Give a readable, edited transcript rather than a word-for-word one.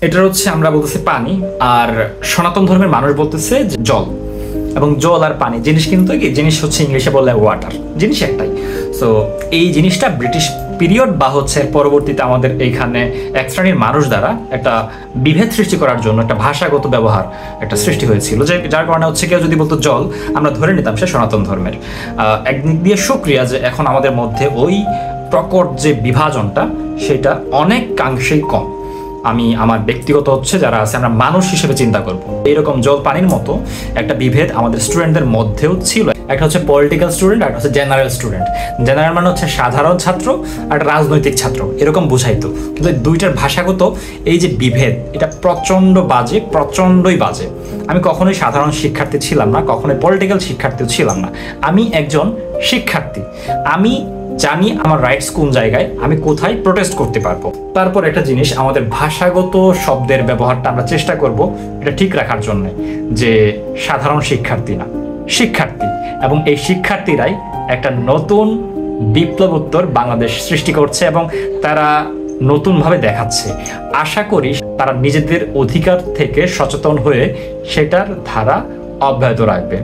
এটা হচ্ছে আমরা বলতেছি পানি, আর সনাতন ধর্মের মানুষ বলতেছে যে জল। এবং জল আর পানি জিনিস কিন্তু কি জিনিস হচ্ছে ইংলিশে বললে ওয়াটার, জিনিস একটাই। সো এই জিনিসটা ব্রিটিশ পিরিয়ড বা হচ্ছে পরবর্তীতে আমাদের এইখানে এক শ্রেণীর মানুষ দ্বারা একটা বিভেদ সৃষ্টি করার জন্য একটা ভাষাগত ব্যবহার একটা সৃষ্টি হয়েছিল, যে যার কারণে হচ্ছে কেউ যদি বলতো জল, আমরা ধরে নিতাম সে সনাতন ধর্মের। একদিক দিয়ে সুক্রিয়া যে এখন আমাদের মধ্যে ওই প্রকট যে বিভাজনটা সেটা অনেকাংশেই কম। আমি আমার ব্যক্তিগত হচ্ছে যারা আছে আমরা মানুষ হিসেবে চিন্তা করব, এইরকম জল পানির মতো একটা বিভেদ আমাদের স্টুডেন্টদের মধ্যেও ছিল। একটা হচ্ছে পলিটিক্যাল স্টুডেন্ট, একটা হচ্ছে জেনারেল স্টুডেন্ট। জেনারেল মানে হচ্ছে সাধারণ ছাত্র, আর রাজনৈতিক ছাত্র, এরকম বুঝাইতো। কিন্তু এই দুইটার ভাষাগত এই যে বিভেদ, এটা প্রচণ্ড বাজে, প্রচণ্ডই বাজে। আমি কখনোই সাধারণ শিক্ষার্থী ছিলাম না, কখনোই পলিটিক্যাল শিক্ষার্থীও ছিলাম না। আমি একজন শিক্ষার্থী, আমি জানি আমার রাইটস কোন জায়গায়, আমি কোথায় প্রোটেস্ট করতে পারবো। তারপর একটা জিনিস, আমাদের ভাষাগত শব্দের ব্যবহারটা আমরা চেষ্টা করব এটা ঠিক রাখার জন্য, যে সাধারণ শিক্ষার্থী না, শিক্ষার্থী। এবং এই শিক্ষার্থীরাই একটা নতুন বিপ্লবোত্তর বাংলাদেশ সৃষ্টি করছে এবং তারা নতুনভাবে দেখাচ্ছে। আশা করি তারা নিজেদের অধিকার থেকে সচেতন হয়ে সেটার ধারা অব্যাহত রাখবে।